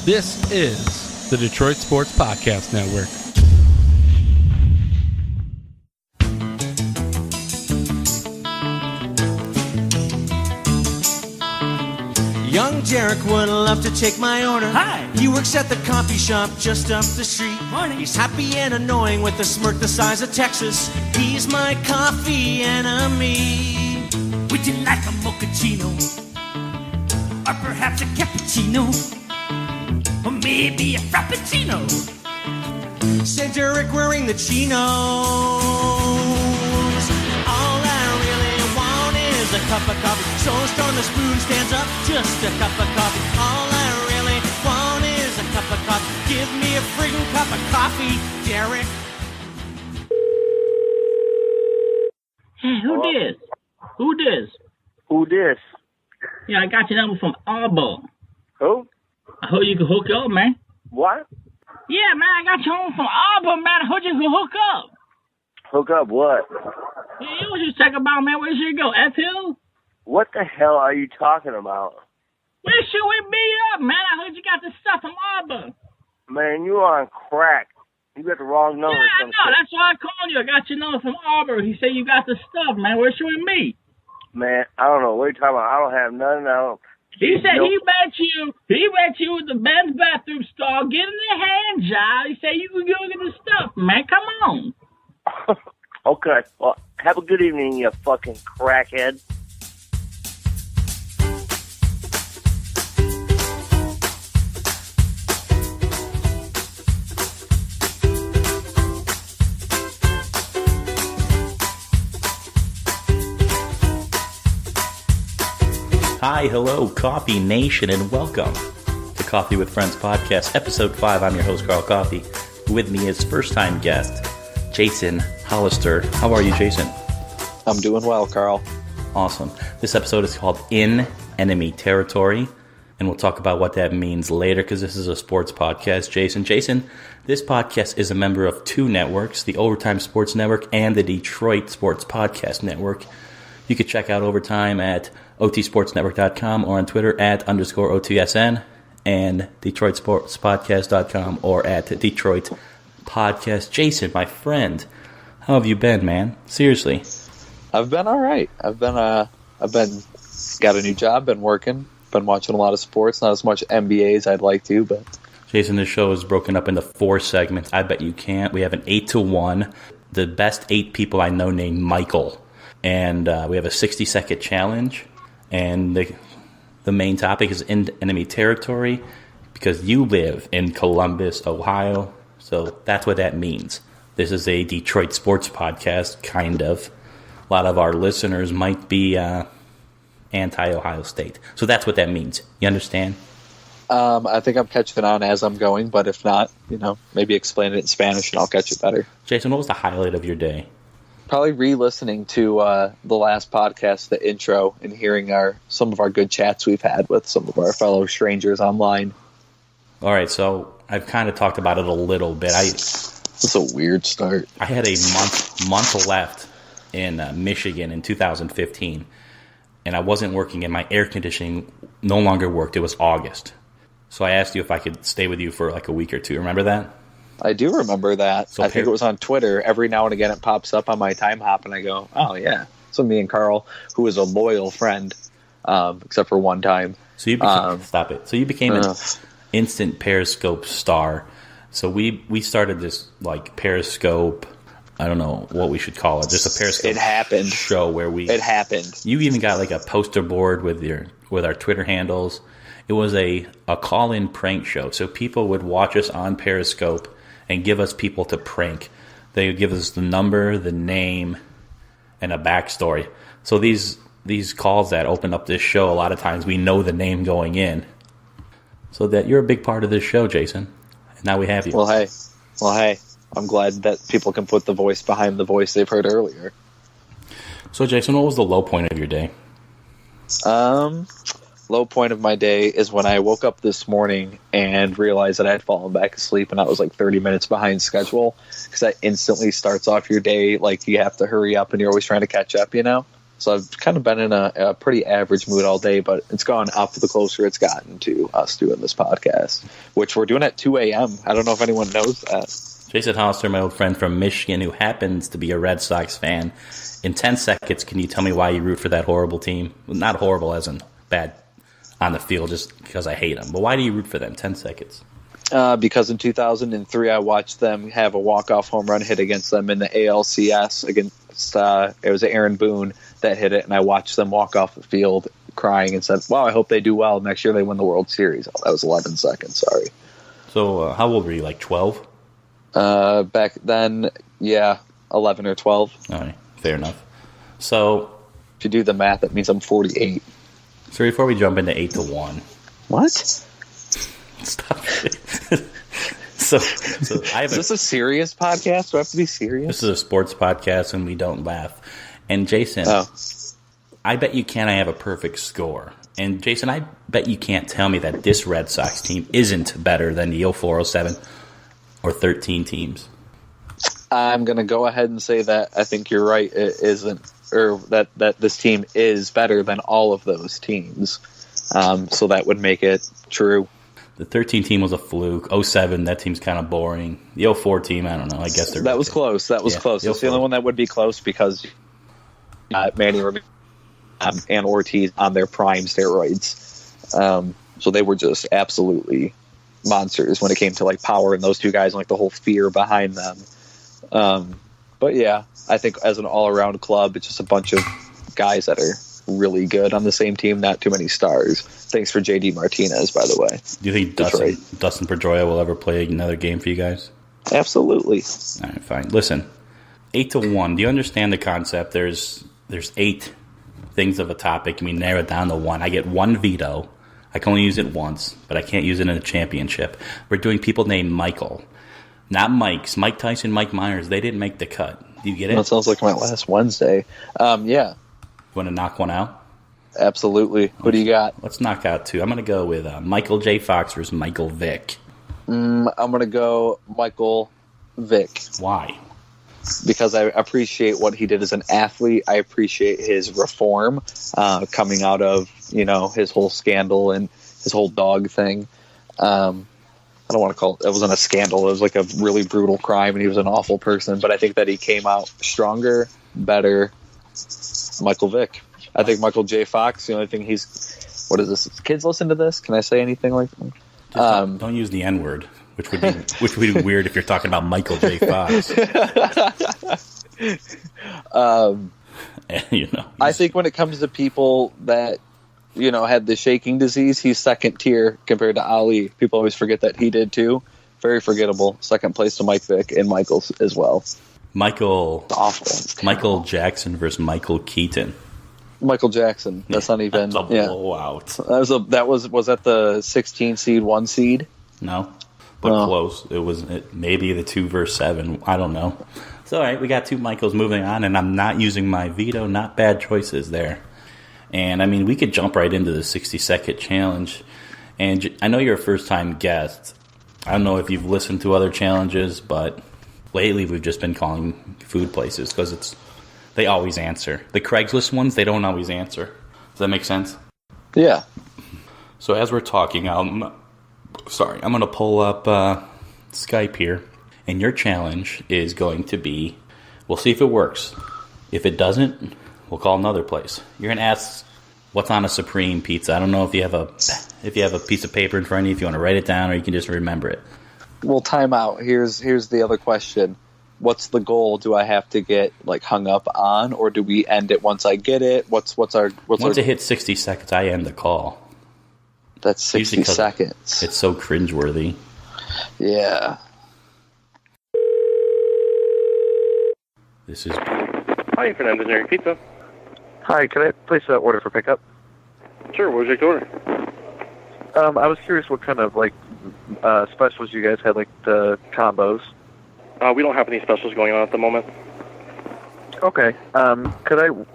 This is the Detroit Sports Podcast Network. Young Jarek would love to take my order. Hi. He works at the coffee shop just up the street. Morning. He's happy and annoying with a smirk the size of Texas. He's my coffee enemy. Would you like a mochaccino? Or perhaps a cappuccino? Or maybe a frappuccino? Said Jarek wearing the chinos. All I really want is a cup of coffee. So strong the spoon stands up, just a cup of coffee. All I really want is a cup of coffee. Give me a friggin' cup of coffee, Jarek. Hey, who this? Who this? Who this? Yeah, I got your number from Arbor. Who? I heard you can hook up, man. What? Yeah, man, I got your number from Arbor, man. I heard you can hook up. Hook up what? Yeah, you was just talking about, man. Where should you go? F-Hill? What the hell are you talking about? Where should we meet up, man? I heard you got the stuff from Arbor. Man, you are on crack. You got the wrong number. Yeah, I know. That's why I called you. I got your number from Arbor. He said you got the stuff, man. Where should we meet? Man, I don't know. What are you talking about? I don't have none. I don't. He said he met you at the men's bathroom stall getting the hand job. He said you could go get the stuff, man. Come on. Okay. Well, have a good evening, you fucking crackhead. Hi, hello, Coffee Nation, and welcome to Coffee with Friends podcast, episode 5. I'm your host, Carl Coffee. With me is first-time guest, Jason Hollister. How are you, Jason? I'm doing well, Carl. Awesome. This episode is called In Enemy Territory, and we'll talk about what that means later because this is a sports podcast. Jason, this podcast is a member of two networks, the Overtime Sports Network and the Detroit Sports Podcast Network. You can check out Overtime at otsportsnetwork.com or on Twitter at _OTSN and DetroitSportsPodcast.com or at Detroit Podcast. Jason, my friend, how have you been, man? Seriously. I've been all right. I've been got a new job, been working, been watching a lot of sports, not as much NBA as I'd like to, but Jason, this show is broken up into 4 segments. I bet you can't. We have an 8-1. The best 8 people I know named Michael. And we have a 60-second challenge. And the main topic is in enemy territory because you live in Columbus, Ohio. So that's what that means. This is a Detroit sports podcast, kind of. A lot of our listeners might be anti-Ohio State. So that's what that means. You understand? I think I'm catching on as I'm going, but if not, maybe explain it in Spanish and I'll catch it better. Jason, what was the highlight of your day? Probably re-listening to the last podcast, the intro, and hearing some of our good chats we've had with some of our fellow strangers online. All right, so I've kind of talked about it a little bit. It's a weird start. I had a month left in Michigan in 2015, and I wasn't working, and my air conditioning no longer worked. It was August. So I asked you if I could stay with you for like a week or two. Remember that? I do remember that. So I think it was on Twitter. Every now and again it pops up on my time hop, and I go, oh, yeah. So me and Carl, who is a loyal friend, except for one time. So you became, stop it. So you became an instant Periscope star. So we started this like Periscope, I don't know what we should call it, just a Periscope show where It happened. You even got like a poster board with our Twitter handles. It was a call-in prank show. So people would watch us on Periscope and give us people to prank. They would give us the number, the name, and a backstory. So these calls that open up this show, a lot of times we know the name going in. So that you're a big part of this show, Jason. And now we have you. Well, hey. I'm glad that people can put the voice behind the voice they've heard earlier. So, Jason, what was the low point of your day? Low point of my day is when I woke up this morning and realized that I had fallen back asleep and I was like 30 minutes behind schedule because that instantly starts off your day like you have to hurry up and you're always trying to catch up, So I've kind of been in a pretty average mood all day, but it's gone up the closer it's gotten to us doing this podcast, which we're doing at 2 a.m. I don't know if anyone knows that. Jason Hollister, my old friend from Michigan, who happens to be a Red Sox fan. In 10 seconds, can you tell me why you root for that horrible team? Well, not horrible as in bad on the field, just because I hate them. But why do you root for them? 10 seconds. Because in 2003, I watched them have a walk-off home run hit against them in the ALCS against it was Aaron Boone that hit it, and I watched them walk off the field crying and said, wow, I hope they do well. Next year they win the World Series. Oh, that was 11 seconds, sorry. So how old were you, like 12? Back then, yeah, 11 or 12. All right, fair enough. So if you do the math, that means I'm 48. So before we jump into 8-1. What? Stop it. So I have is this a serious podcast? Do I have to be serious? This is a sports podcast, and we don't laugh. And Jason, I bet you can't. I have a perfect score. And Jason, I bet you can't tell me that this Red Sox team isn't better than the 04, 07, or 13 teams. I'm going to go ahead and say that I think you're right. It isn't, or that this team is better than all of those teams. So that would make it true. The 13 team was a fluke. 07, that team's kind of boring. The 04 team, I don't know. I guess that was close. That was close. It's the only one that would be close because Manny Ramirez and Ortiz on their prime steroids. So they were just absolutely monsters when it came to like power and those two guys and like the whole fear behind them. But yeah, I think as an all-around club, it's just a bunch of guys that are really good on the same team, not too many stars. Thanks for JD Martinez, by the way. Do you think Dustin Pedroia will ever play another game for you guys? Absolutely. All right, fine. Listen, 8-1. Do you understand the concept? There's 8 things of a topic, and we narrow it down to 1. I get 1 veto. I can only use it once, but I can't use it in a championship. We're doing people named Michael, not Mike's. Mike Tyson, Mike Myers. They didn't make the cut. Do you get it? That sounds like my last Wednesday. Yeah. You want to knock one out? Absolutely. What do you got? Let's knock out 2. I'm going to go with Michael J. Fox versus Michael Vick. I'm going to go Michael Vick. Why? Because I appreciate what he did as an athlete. I appreciate his reform coming out of, his whole scandal and his whole dog thing. I don't want to call it wasn't a scandal. It was like a really brutal crime, and he was an awful person. But I think that he came out stronger, better. Michael Vick. I think Michael J. Fox, the only thing what is this? Kids listen to this? Can I say anything like that? Don't use the N-word, which would be weird if you're talking about Michael J. Fox. I think when it comes to people that, had the shaking disease, he's second tier compared to Ali. People always forget that he did too. Very forgettable. Second place to Mike Vick and Michael's as well. Michael Jackson versus Michael Keaton. Michael Jackson. That's not even. That's a blowout. That was that the 16 seed, 1 seed? No, but close. It was maybe the 2 versus 7. I don't know. It's all right. We got 2 Michaels moving on, and I'm not using my veto. Not bad choices there. And I mean, we could jump right into the 60-second challenge. And I know you're a first-time guest. I don't know if you've listened to other challenges, but lately we've just been calling food places because they always answer. The Craigslist ones, they don't always answer. Does that make sense? Yeah. So as we're talking, I'm going to pull up Skype here. And your challenge is going to be, we'll see if it works. If it doesn't, we'll call another place. You're going to ask what's on a Supreme pizza. I don't know if you have a piece of paper in front of you, if you want to write it down, or you can just remember it. Well, time out. Here's the other question. What's the goal? Do I have to get hung up on, or do we end it once I get it? Once it hits 60 seconds, I end the call. That's 60 seconds. It's so cringeworthy. Yeah. This is. Hi, Fernandez Generic Pizza. Hi, can I place an order for pickup? Sure. What would you like to order? I was curious what kind of specials you guys had, the combos. We don't have any specials going on at the moment. Okay.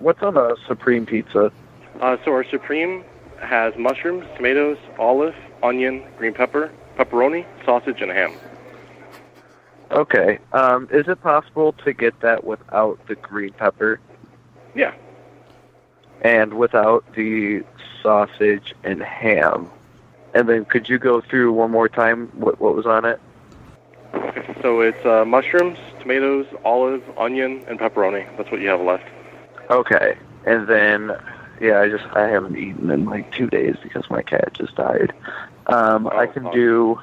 What's on a Supreme pizza? So our Supreme has mushrooms, tomatoes, olive, onion, green pepper, pepperoni, sausage, and ham. Okay. Is it possible to get that without the green pepper? Yeah. and without the sausage and ham. And then could you go through one more time what was on it? Okay, so it's mushrooms, tomatoes, olive, onion, and pepperoni. That's what you have left. Okay. And then, I haven't eaten in like 2 days because my cat just died. I can do,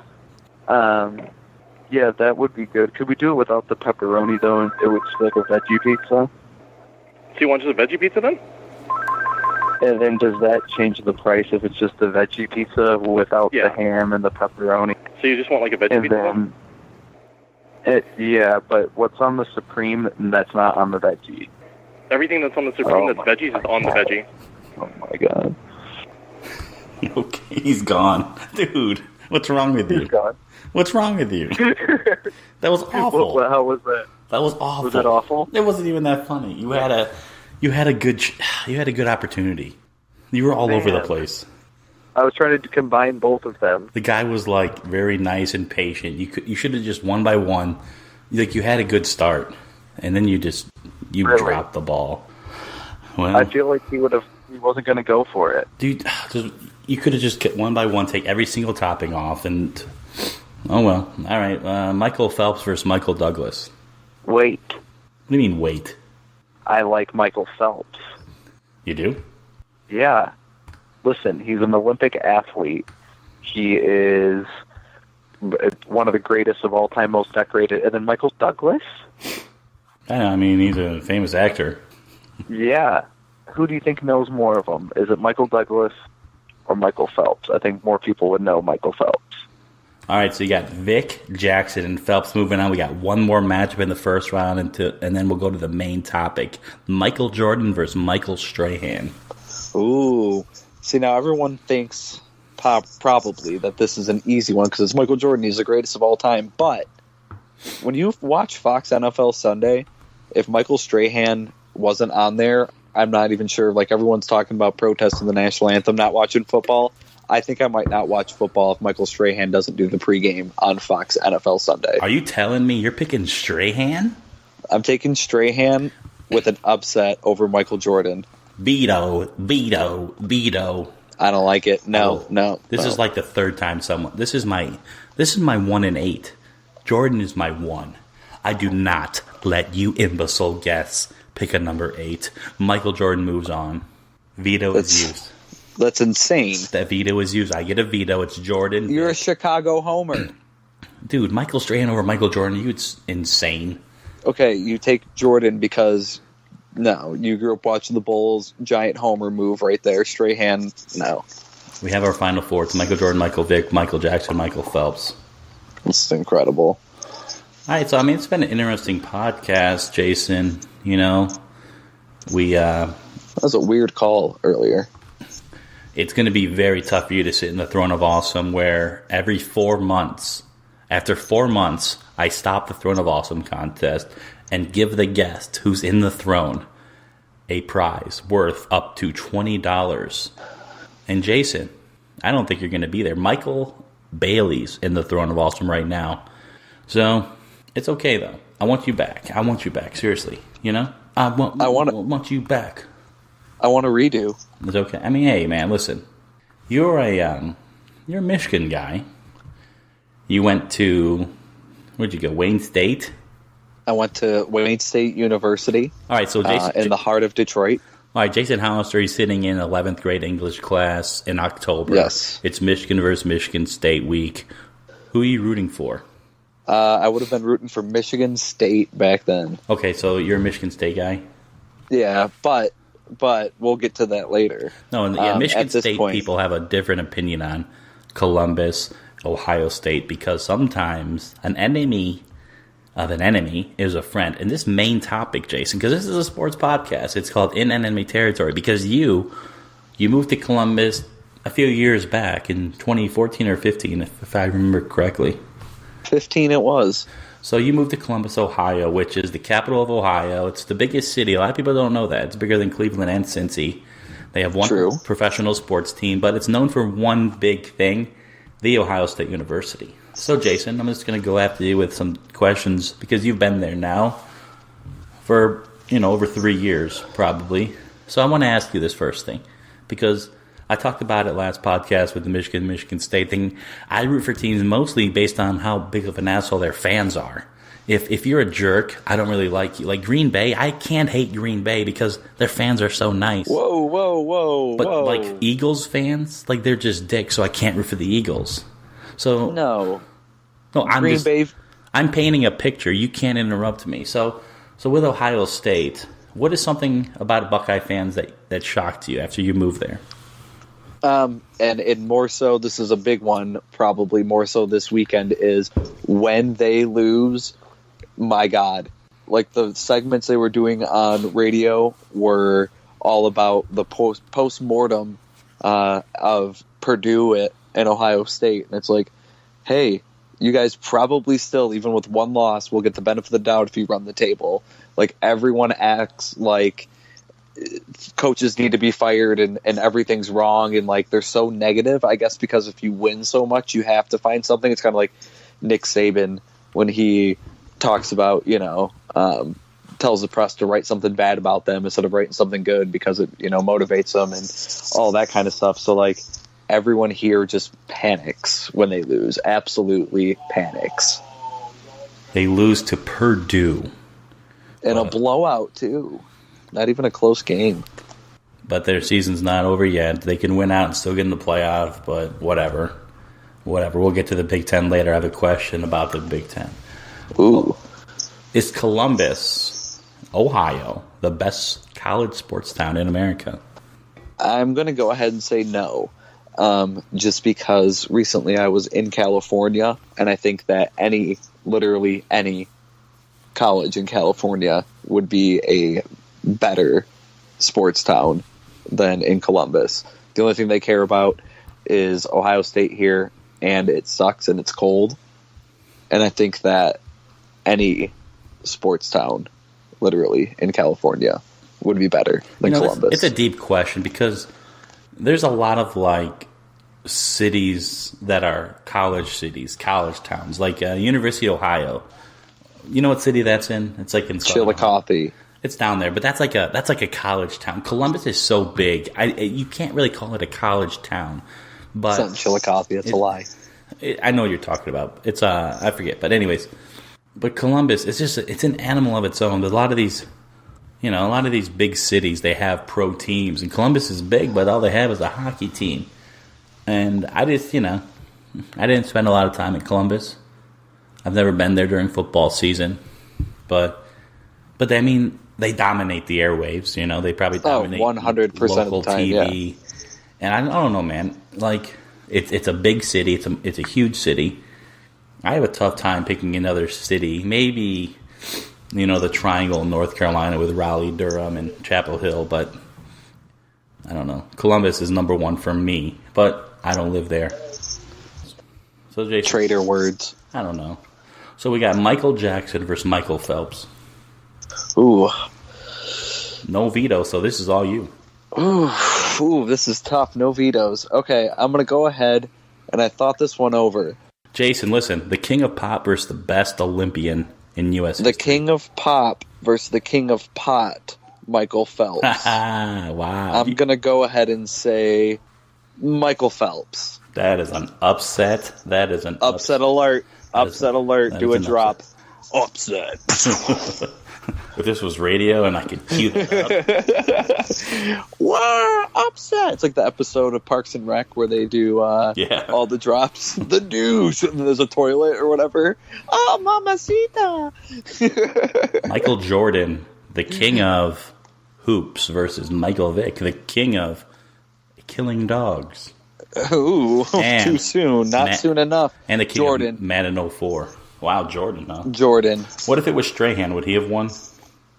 that would be good. Could we do it without the pepperoni, though, and it would just be like a veggie pizza? So you want just a veggie pizza then? And then does that change the price if it's just the veggie pizza without the ham and the pepperoni? So you just want like a veggie pizza then? But what's on the Supreme that's not on the veggie? Everything that's on the Supreme that's veggies is on the veggie. Oh my god. Okay, he's gone. Dude, what's wrong with you? He's gone. What's wrong with you? That was awful. How was that? That was awful. Was it awful? It wasn't even that funny. You had a good opportunity. You were all over the place. I was trying to combine both of them. The guy was like very nice and patient. You should have just one by one. Like you had a good start, and then you dropped the ball. Well, I feel like he wasn't going to go for it. Dude, you could have just one by one take every single topping off, and oh well. All right, Michael Phelps versus Michael Douglas. Wait. What do you mean wait? I like Michael Phelps. You do? Yeah. Listen, he's an Olympic athlete. He is one of the greatest of all time, most decorated. And then Michael Douglas? I mean, he's a famous actor. Yeah. Who do you think knows more of them? Is it Michael Douglas or Michael Phelps? I think more people would know Michael Phelps. All right, so you got Vic, Jackson, and Phelps moving on. We got one more matchup in the first round, and then we'll go to the main topic. Michael Jordan versus Michael Strahan. Ooh. See, now everyone thinks probably that this is an easy one because it's Michael Jordan. He's the greatest of all time. But when you watch Fox NFL Sunday, if Michael Strahan wasn't on there, I'm not even sure. Like, everyone's talking about protesting the national anthem, not watching football. I think I might not watch football if Michael Strahan doesn't do the pregame on Fox NFL Sunday. Are you telling me you're picking Strahan? I'm taking Strahan with an upset over Michael Jordan. Veto. I don't like it. No. This is like the third time someone. This is my 1 in 8. Jordan is my 1. I do not let you imbecile guess pick a number 8. Michael Jordan moves on. Veto is used. That's insane. That veto is used. I get a veto. It's Jordan. You're a Chicago homer. Dude, Michael Strahan over Michael Jordan, it's insane. Okay, you take Jordan because, no, you grew up watching the Bulls. Giant homer move right there. Strahan, no. We have our final four. It's Michael Jordan, Michael Vick, Michael Jackson, Michael Phelps. This is incredible. All right, so, I mean, it's been an interesting podcast, Jason. You know, that was a weird call earlier. It's going to be very tough for you to sit in the Throne of Awesome where every 4 months, after 4 months, I stop the Throne of Awesome contest and give the guest who's in the throne a prize worth up to $20. And Jason, I don't think you're going to be there. Michael Bailey's in the Throne of Awesome right now. So, it's okay, though. I want you back. Seriously. You know? I want you back. I want to redo. It's okay. I mean, hey, man, listen. You're a Michigan guy. You went to, where'd you go? Wayne State? I went to Wayne State University. All right, so Jason, in the heart of Detroit. All right, Jason Hollister, he's sitting in 11th grade English class in October. Yes. It's Michigan versus Michigan State week. Who are you rooting for? I would have been rooting for Michigan State back then. Okay, so you're a Michigan State guy? Yeah, but we'll get to that later. No, Michigan State people have a different opinion on Columbus, Ohio State, because sometimes an enemy of an enemy is a friend. And this main topic, Jason, because this is a sports podcast, it's called In Enemy Territory, because you moved to Columbus a few years back in 2014 or 15, if I remember correctly. 15 it was. So you moved to Columbus, Ohio, which is the capital of Ohio. It's the biggest city. A lot of people don't know that. It's bigger than Cleveland and Cincy. They have one professional sports team, but it's known for one big thing, the Ohio State University. So, Jason, I'm just going to go after you with some questions because you've been there now for, over 3 years, probably. So I want to ask you this first thing, because I talked about it last podcast with the Michigan State thing. I root for teams mostly based on how big of an asshole their fans are. If you're a jerk, I don't really like you. Like Green Bay, I can't hate Green Bay because their fans are so nice. Whoa. But like Eagles fans, like they're just dicks, so I can't root for the Eagles. So no, I'm painting a picture. You can't interrupt me. So with Ohio State, what is something about Buckeye fans that shocked you after you moved there? And more so, this is a big one, probably more so this weekend, is when they lose, my God. Like, the segments they were doing on radio were all about the post-mortem of Purdue and Ohio State. And it's like, hey, you guys probably still, even with one loss, will get the benefit of the doubt if you run the table. Like, everyone acts like coaches need to be fired and everything's wrong, and like they're so negative, I guess, because if you win so much you have to find something. It's kind of like Nick Saban when he talks about, tells the press to write something bad about them instead of writing something good because it, motivates them and all that kind of stuff. So like everyone here just panics when they lose, absolutely panics. They lose to Purdue in a blowout too. Not even a close game. But their season's not over yet. They can win out and still get in the playoff, but whatever. We'll get to the Big Ten later. I have a question about the Big Ten. Ooh. Is Columbus, Ohio, the best college sports town in America? I'm going to go ahead and say no. Just because recently I was in California, and I think that literally any college in California would be a better sports town than in Columbus. The only thing they care about is Ohio State here, and it sucks and it's cold. And I think that any sports town, literally, in California would be better than Columbus. It's a deep question because there's a lot of like cities that are college cities, college towns, like University of Ohio. You know what city that's in? It's like in Chillicothe. It's down there, but that's like a college town. Columbus is so big, you can't really call it a college town. But it's not Chillicothe. It's a lie. I know what you're talking about. It's I forget, but anyways, but Columbus, it's an animal of its own. There's a lot of these big cities, they have pro teams, and Columbus is big, but all they have is a hockey team. And I just, I didn't spend a lot of time in Columbus. I've never been there during football season, but I mean, they dominate the airwaves. They probably dominate 100% local of the time, TV. yeah. And I don't know, man. Like it's a big city. It's a huge city. I have a tough time picking another city. Maybe the Triangle in North Carolina with Raleigh, Durham, and Chapel Hill. But I don't know. Columbus is number one for me, but I don't live there. So Jason, traitor words. I don't know. So we got Michael Jackson versus Michael Phelps. Ooh. No veto, so this is all you. Ooh, this is tough. No vetoes. Okay, I'm going to go ahead, and I thought this one over. Jason, listen. The King of Pop versus the best Olympian in U.S. The history. King of Pop versus the King of Pot, Michael Phelps. Wow. I'm going to go ahead and say Michael Phelps. That is an upset. That is an upset alert. Upset alert. Do a drop. Upset. If this was radio and I could cue that up. We're upset. It's like the episode of Parks and Rec where they do all the drops. The news. And there's a toilet or whatever. Oh, mamacita. Michael Jordan, the king of hoops, versus Michael Vick, the king of killing dogs. Ooh, too soon. Not soon enough. And the king Jordan. of Madden 04. Wow, Jordan, huh? Jordan. What if it was Strahan? Would he have won?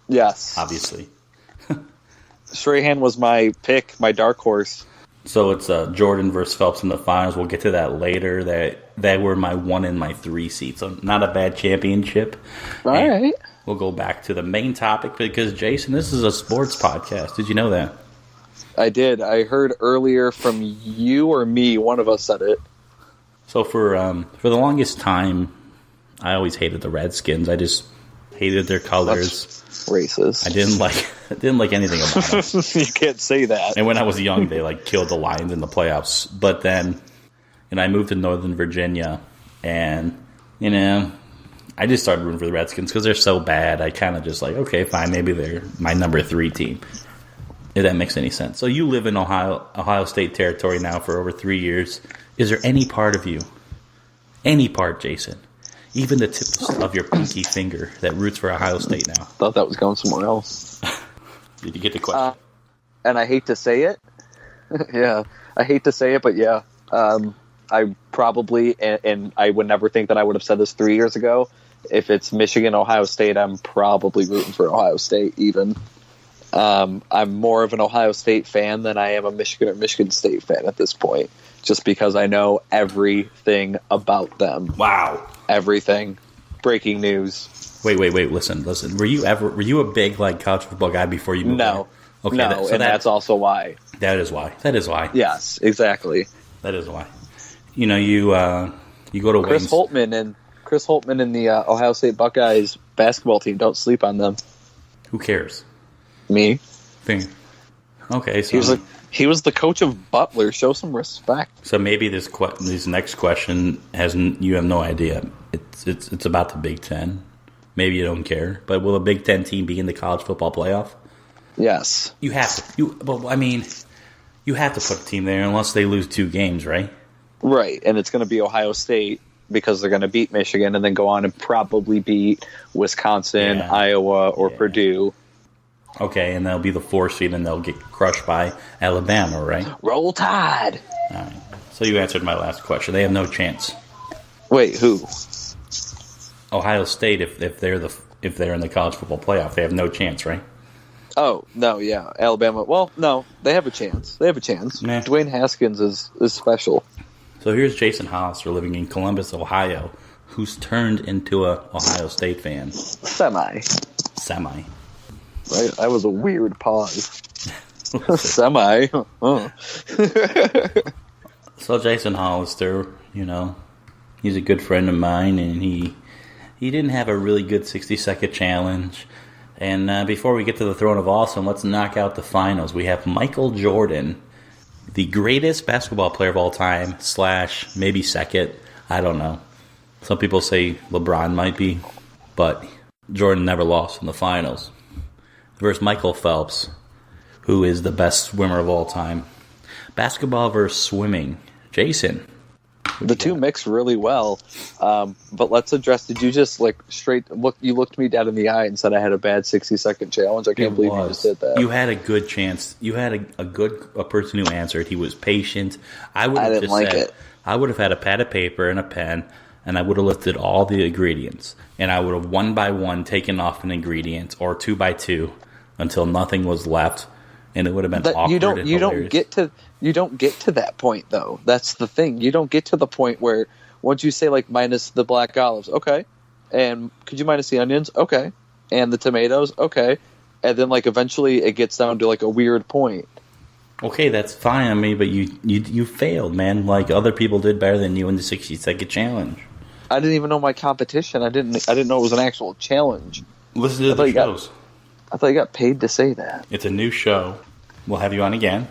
Yes. Obviously. Strahan was my pick, my dark horse. So it's Jordan versus Phelps in the finals. We'll get to that later. That were my 1 and my 3 seats. So not a bad championship. All right. We'll go back to the main topic because, Jason, this is a sports podcast. Did you know that? I did. I heard earlier from you or me. One of us said it. So for the longest time, I always hated the Redskins. I just hated their colors. racist. I didn't like anything about them. You can't say that. And when I was young, they like killed the Lions in the playoffs. But then, I moved to Northern Virginia, and I just started rooting for the Redskins because they're so bad. I kind of just like, okay, fine, maybe they're my number 3 team. If that makes any sense. So you live in Ohio State territory now for over 3 years. Is there any part of you, Jason, even the tip of your pinky finger that roots for Ohio State now? Thought that was going somewhere else. Did you get the question? And I hate to say it. Yeah, I hate to say it, but yeah. I probably, and I would never think that I would have said this 3 years ago, if it's Michigan, Ohio State, I'm probably rooting for Ohio State even. I'm more of an Ohio State fan than I am a Michigan or Michigan State fan at this point, just because I know everything about them. Wow. Everything. Breaking news. Wait, listen. Were you a big college football guy before you moved No. there? Okay, no, that's also why. That is why. Yes, exactly. That is why. You go to Chris Holtmann and the Ohio State Buckeyes basketball team. Don't sleep on them. Who cares? Me. Okay, so he was the coach of Butler. Show some respect. So maybe this next question you have no idea. It's about the Big Ten. Maybe you don't care, but will a Big Ten team be in the college football playoff? Yes. You have to. You have to put a team there unless they lose 2 games, right? Right, and it's going to be Ohio State because they're going to beat Michigan and then go on and probably beat Wisconsin, Iowa, or Purdue. Okay, and they'll be the 4th seed and they'll get crushed by Alabama, right? Roll Tide. All right. So you answered my last question. They have no chance. Wait, who? Ohio State, if they're in the college football playoff, they have no chance, right? Oh, no, yeah. Alabama. Well, no, they have a chance. Nah. Dwayne Haskins is special. So here's Jason Hollister living in Columbus, Ohio, who's turned into a Ohio State fan. Semi. Right? That was a weird pause. Semi. Oh. So Jason Hollister, he's a good friend of mine, and he didn't have a really good 60-second challenge. And before we get to the Throne of Awesome, let's knock out the finals. We have Michael Jordan, the greatest basketball player of all time, / maybe second. I don't know. Some people say LeBron might be, but Jordan never lost in the finals. Versus Michael Phelps, who is the best swimmer of all time. Basketball versus swimming. Jason. The two mix really well, but let's address. Did you just straight look? You looked me dead in the eye and said I had a bad 60-second challenge. I can't believe you just did that. You had a good chance. You had a person who answered. He was patient. I didn't like it. I would have had a pad of paper and a pen, and I would have listed all the ingredients, and I would have one by one taken off an ingredient or 2 by 2 until nothing was left, and it would have been awkward. You don't get to that point, though. That's the thing. You don't get to the point where once you say minus the black olives, okay, and could you minus the onions, okay, and the tomatoes, okay, and then eventually it gets down to a weird point. Okay, that's fine. I mean, but you failed, man. Other people did better than you in the 60-second challenge. I didn't even know my competition. I didn't know it was an actual challenge. Listen to the shows. I thought you got paid to say that. It's a new show. We'll have you on again.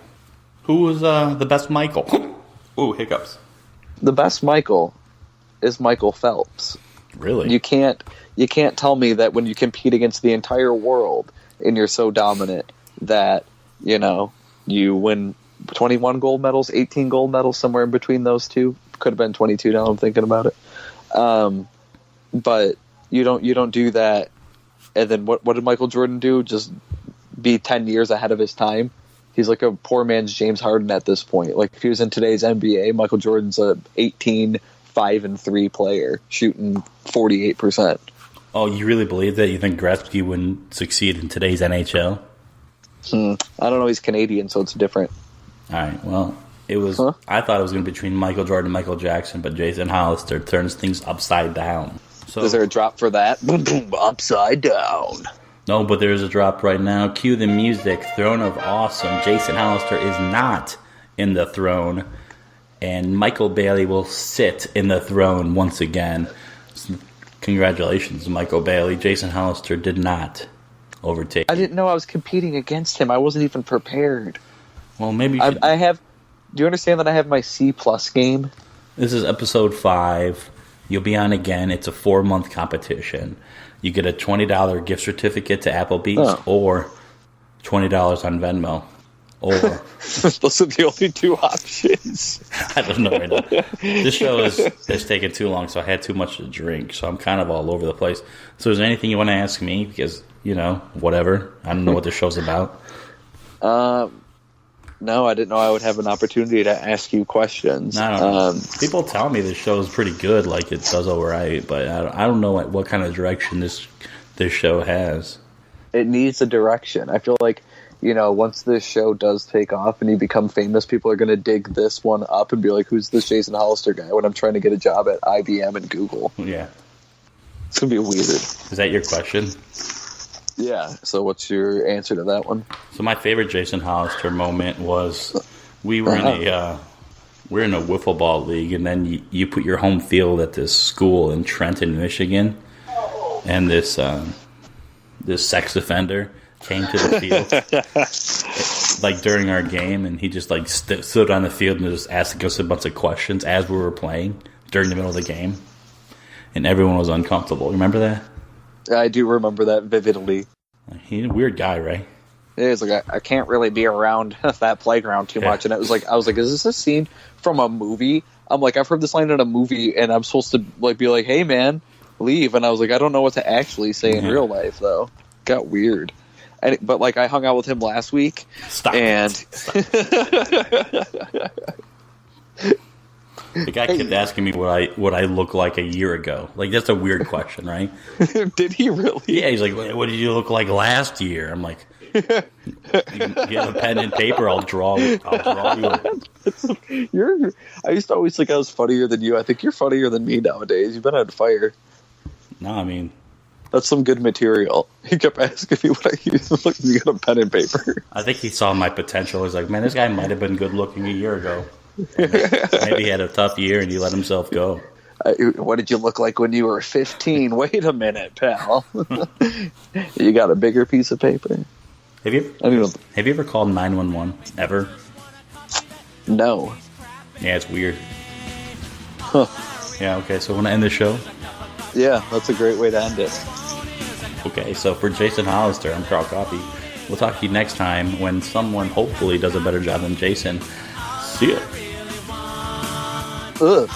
Who was the best Michael? Ooh, hiccups. The best Michael is Michael Phelps. Really? You can't tell me that when you compete against the entire world and you're so dominant that, you win 21 gold medals, 18 gold medals, somewhere in between those two. Could have been 22 now I'm thinking about it. But you don't do that. And then what did Michael Jordan do? Just be 10 years ahead of his time? He's like a poor man's James Harden at this point. If he was in today's NBA, Michael Jordan's a 18, 5-3 player, shooting 48%. Oh, you really believe that? You think Gretzky wouldn't succeed in today's NHL? I don't know. He's Canadian, so it's different. All right. Well, it was. I thought it was going to be between Michael Jordan and Michael Jackson, but Jason Hollister turns things upside down. So, is there a drop for that? Boom, boom, upside down. No, but there is a drop right now. Cue the music. Throne of Awesome. Jason Hollister is not in the throne, and Michael Bailey will sit in the throne once again. Congratulations, Michael Bailey. Jason Hollister did not. overtake. I didn't know I was competing against him. I wasn't even prepared. Well, maybe you I have. Do you understand that I have my C+ game? This is episode 5. You'll be on again. It's a 4-month competition. You get a $20 gift certificate to Applebee's or $20 on Venmo. Or those are the only 2 options. I don't know right now. This show has taken too long, so I had too much to drink. So I'm kind of all over the place. So is there anything you want to ask me? Because, whatever. I don't know what the show's about. No, I didn't know I would have an opportunity to ask you questions. People tell me this show is pretty good, like it does all right, but I don't know what kind of direction this show has. It needs a direction. I feel like, once this show does take off and you become famous, people are going to dig this one up and be like, who's this Jason Hollister guy when I'm trying to get a job at IBM and Google? Yeah. It's going to be weird. Is that your question? Yeah. So what's your answer to that one? So my favorite Jason Hollister moment was we were in a wiffle ball league, and then you put your home field at this school in Trenton, Michigan, and this sex offender came to the field like during our game, and he just like stood on the field and just asking us a bunch of questions as we were playing during the middle of the game, and everyone was uncomfortable. Remember that? I do remember that vividly. He's a weird guy, right? Yeah, it's like I can't really be around that playground too much, and I was like, is this a scene from a movie? I'm like, I've heard this line in a movie, and I'm supposed to like be like, hey man, leave, and I was like, I don't know what to actually say in real life though. Got weird. But like I hung out with him last week, and the guy kept asking me what I look like a year ago. Like that's a weird question, right? Did he really? Yeah, he's like, what did you look like last year? I'm like, you have a pen and paper, I'll draw you. I used to always think I was funnier than you. I think you're funnier than me nowadays. You've been on fire. No, I mean, that's some good material. He kept asking me what I used to look. You got a pen and paper. I think he saw my potential. He's like, man, this guy might have been good looking a year ago. Maybe he had a tough year and he let himself go. What did you look like when you were 15? Wait a minute, pal. You got a bigger piece of paper? Have you ever called 911 ever? No. Yeah, it's weird. Huh. Yeah, okay, so want to end the show? Yeah, that's a great way to end it. Okay, so for Jason Hollister, I'm Carl Coffey. We'll talk to you next time when someone hopefully does a better job than Jason. See ya. Ugh.